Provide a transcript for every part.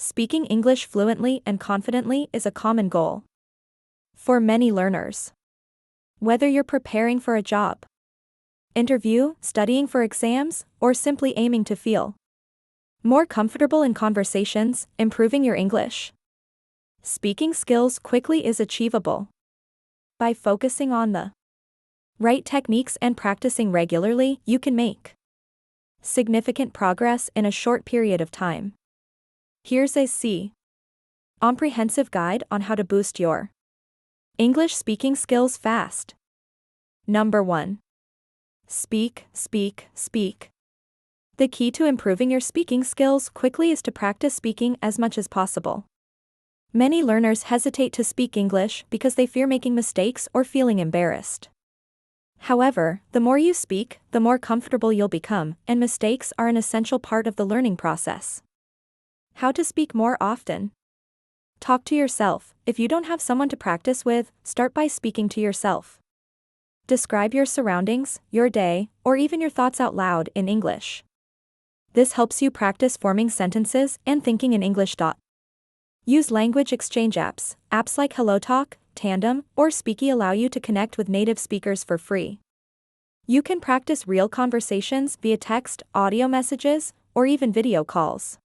Speaking English fluently and confidently is a common goal for many learners. Whether you're preparing for a job, interview, studying for exams, or simply aiming to feel more comfortable in conversations, improving your English speaking skills quickly is achievable by focusing on the right techniques and practicing regularly. You can make significant progress in a short period of time. Here's a comprehensive guide on how to boost your English speaking skills fast. Number 1. Speak, speak, speak. The key to improving your speaking skills quickly is to practice speaking as much as possible. Many learners hesitate to speak English because they fear making mistakes or feeling embarrassed. However, the more you speak, the more comfortable you'll become, and mistakes are an essential part of the learning process. How to speak more often? Talk to yourself. If you don't have someone to practice with, start by speaking to yourself. Describe your surroundings, your day, or even your thoughts out loud in English. This helps you practice forming sentences and thinking in English. Use language exchange apps. Apps like HelloTalk, Tandem, or Speaky allow you to connect with native speakers for free. You can practice real conversations via text, audio messages, or even video calls.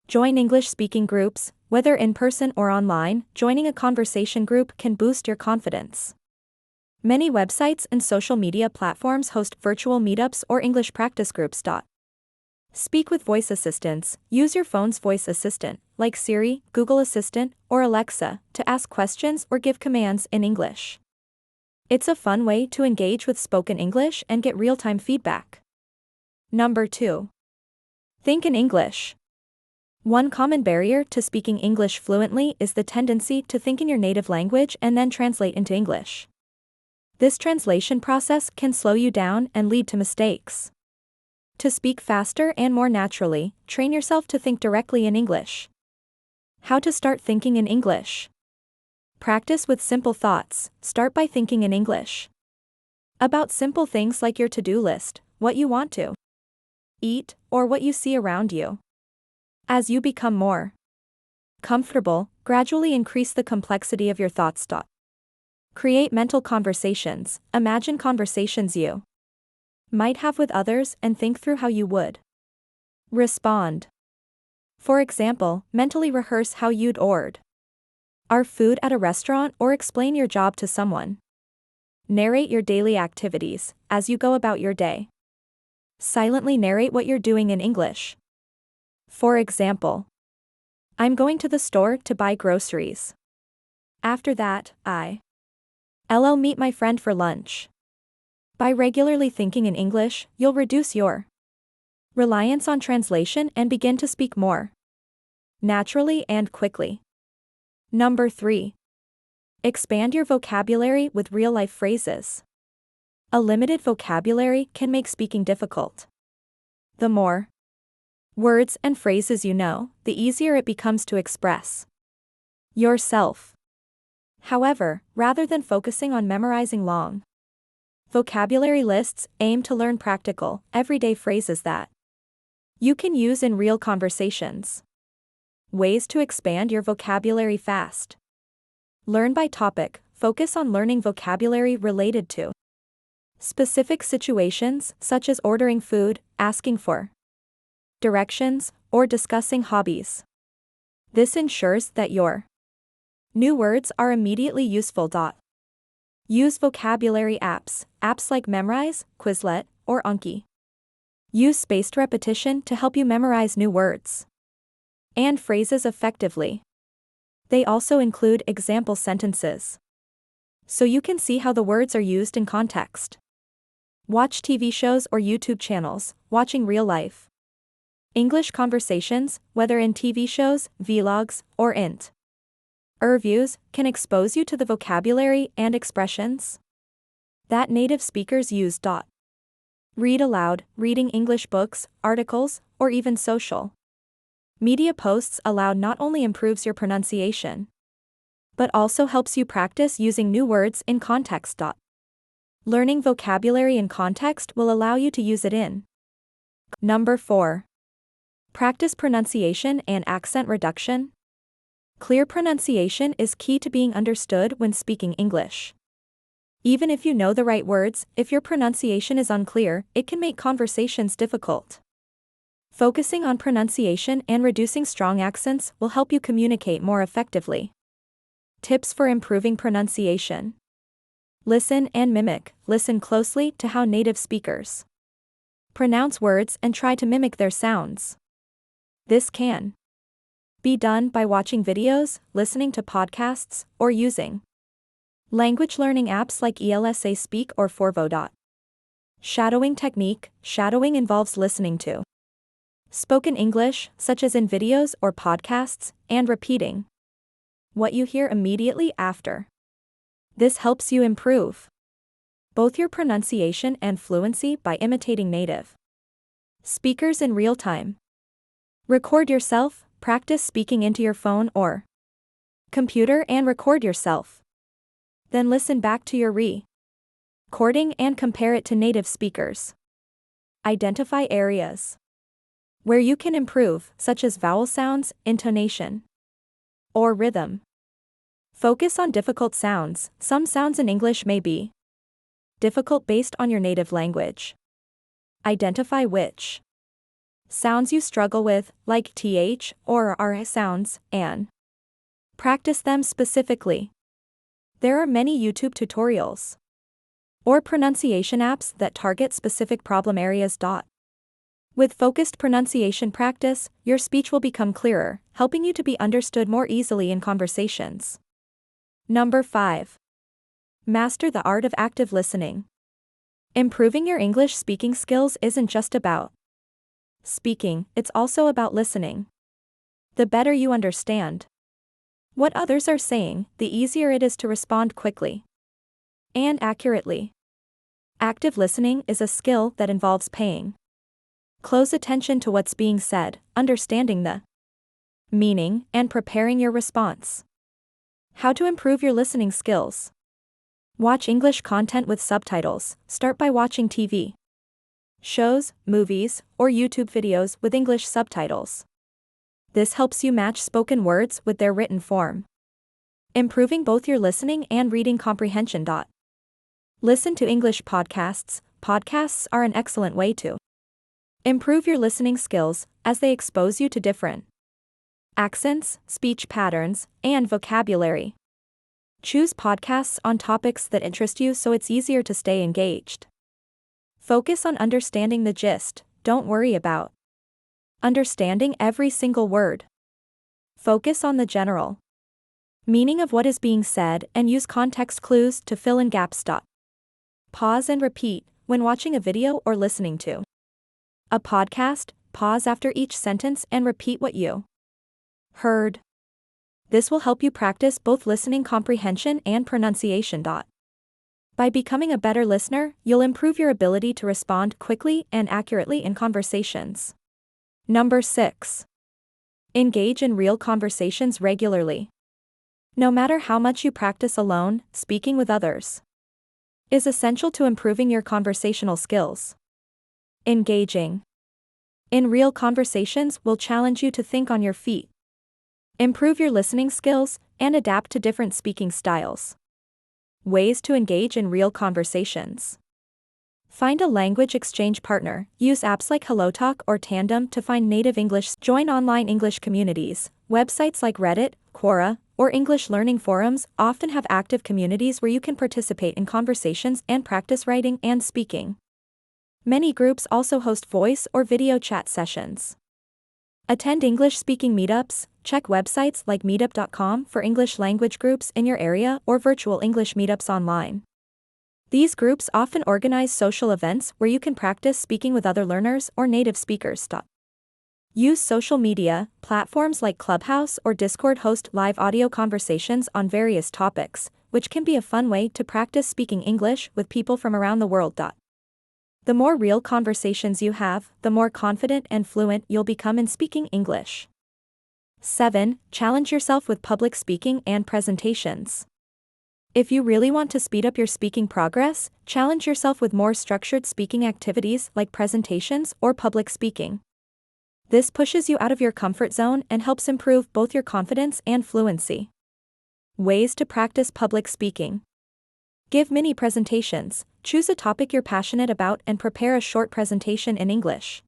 Join English speaking groups, whether in person or online. Joining a conversation group can boost your confidence. Many websites and social media platforms host virtual meetups or English practice groups. Speak with voice assistants. Use your phone's voice assistant, like Siri, Google Assistant, or Alexa, to ask questions or give commands in English. It's a fun way to engage with spoken English and get real-time feedback. Number 2. Think in English. One common barrier to speaking English fluently is the tendency to think in your native language and then translate into English. This translation process can slow you down and lead to mistakes. To speak faster and more naturally, train yourself to think directly in English. How to start thinking in English? Practice with simple thoughts. Start by thinking in English about simple things like your to-do list, what you want to eat, or what you see around you. As you become more comfortable, gradually increase the complexity of your thoughts. Create mental conversations. Imagine conversations you might have with others and think through how you would respond. For example, mentally rehearse how you'd order our food at a restaurant or explain your job to someone. Narrate your daily activities as you go about your day. Silently narrate what you're doing in English. For example, I'm going to the store to buy groceries. After that, I'll meet my friend for lunch. By regularly thinking in English, you'll reduce your reliance on translation and begin to speak more naturally and quickly. Number 3. Expand your vocabulary with real-life phrases. A limited vocabulary can make speaking difficult. The more words and phrases you know, the easier it becomes to express yourself. However, rather than focusing on memorizing long vocabulary lists, aim to learn practical, everyday phrases that you can use in real conversations. Ways to expand your vocabulary fast. Learn by topic. Focus on learning vocabulary related to specific situations, such as ordering food, asking for directions, or discussing hobbies. This ensures that your new words are immediately useful. Use vocabulary apps. Apps like Memrise, Quizlet, or Anki use spaced repetition to help you memorize new words and phrases effectively. They also include example sentences, so you can see how the words are used in context. Watch TV shows or YouTube channels. Watching real-life English conversations, whether in TV shows, vlogs, or interviews, can expose you to the vocabulary and expressions that native speakers use. Read aloud. Reading English books, articles, or even social media posts aloud not only improves your pronunciation, but also helps you practice using new words in context. Learning vocabulary in context will allow you to use it in. Number 4. Practice pronunciation and accent reduction. Clear pronunciation is key to being understood when speaking English. Even if you know the right words, if your pronunciation is unclear, it can make conversations difficult. Focusing on pronunciation and reducing strong accents will help you communicate more effectively. Tips for improving pronunciation. Listen and mimic. Listen closely to how native speakers pronounce words and try to mimic their sounds. This can be done by watching videos, listening to podcasts, or using language learning apps like ELSA Speak or Forvo. Shadowing technique. Shadowing involves listening to spoken English, such as in videos or podcasts, and repeating what you hear immediately after. This helps you improve both your pronunciation and fluency by imitating native speakers in real time. Record yourself. Practice speaking into your phone or computer and record yourself. Then listen back to your recording and compare it to native speakers. Identify areas where you can improve, such as vowel sounds, intonation, or rhythm. Focus on difficult sounds. Some sounds in English may be difficult based on your native language. Identify which sounds you struggle with, like th or r sounds, and practice them specifically. There are many YouTube tutorials or pronunciation apps that target specific problem areas. With focused pronunciation practice, your speech will become clearer, helping you to be understood more easily in conversations. Number 5. Master the art of active listening. Improving your English speaking skills isn't just about speaking, it's also about listening. The better you understand what others are saying, the easier it is to respond quickly and accurately. Active listening is a skill that involves paying close attention to what's being said, understanding the meaning, and preparing your response. How to improve your listening skills. Watch English content with subtitles. Start by watching TV shows, movies, or YouTube videos with English subtitles. This helps you match spoken words with their written form, improving both your listening and reading comprehension. Listen to English podcasts. Podcasts are an excellent way to improve your listening skills, as they expose you to different accents, speech patterns, and vocabulary. Choose podcasts on topics that interest you so it's easier to stay engaged. Focus on understanding the gist. Don't worry about understanding every single word. Focus on the general meaning of what is being said and use context clues to fill in gaps. Pause and repeat. When watching a video or listening to a podcast, pause after each sentence and repeat what you heard. This will help you practice both listening comprehension and pronunciation. By becoming a better listener, you'll improve your ability to respond quickly and accurately in conversations. Number 6. Engage in real conversations regularly. No matter how much you practice alone, speaking with others is essential to improving your conversational skills. Engaging in real conversations will challenge you to think on your feet, improve your listening skills, and adapt to different speaking styles. Ways to engage in real conversations. Find a language exchange partner. Use apps like HelloTalk or Tandem to find native English. Join online English communities. Websites like Reddit, Quora, or English learning forums often have active communities where you can participate in conversations and practice writing and speaking. Many groups also host voice or video chat sessions. Attend English-speaking meetups. Check websites like meetup.com for English language groups in your area or virtual English meetups online. These groups often organize social events where you can practice speaking with other learners or native speakers. Use social media. Platforms like Clubhouse or Discord host live audio conversations on various topics, which can be a fun way to practice speaking English with people from around the world. The more real conversations you have, the more confident and fluent you'll become in speaking English. 7. Challenge yourself with public speaking and presentations. If you really want to speed up your speaking progress, challenge yourself with more structured speaking activities like presentations or public speaking. This pushes you out of your comfort zone and helps improve both your confidence and fluency. Ways to practice public speaking. Give mini presentations. Choose a topic you're passionate about and prepare a short presentation in English.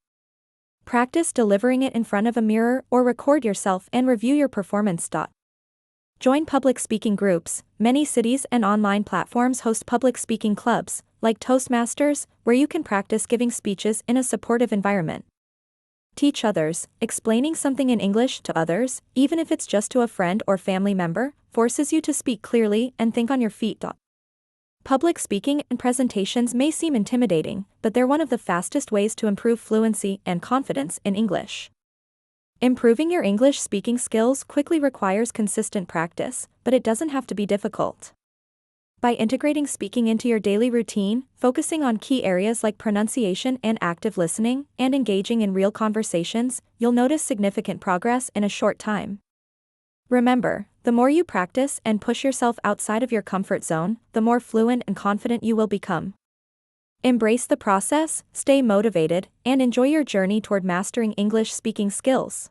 Practice delivering it in front of a mirror or record yourself and review your performance. Join public speaking groups. Many cities and online platforms host public speaking clubs, like Toastmasters, where you can practice giving speeches in a supportive environment. Teach others. Explaining something in English to others, even if it's just to a friend or family member, forces you to speak clearly and think on your feet. Public speaking and presentations may seem intimidating, but they're one of the fastest ways to improve fluency and confidence in English. Improving your English speaking skills quickly requires consistent practice, but it doesn't have to be difficult. By integrating speaking into your daily routine, focusing on key areas like pronunciation and active listening, and engaging in real conversations, you'll notice significant progress in a short time. Remember, the more you practice and push yourself outside of your comfort zone, the more fluent and confident you will become. Embrace the process, stay motivated, and enjoy your journey toward mastering English speaking skills.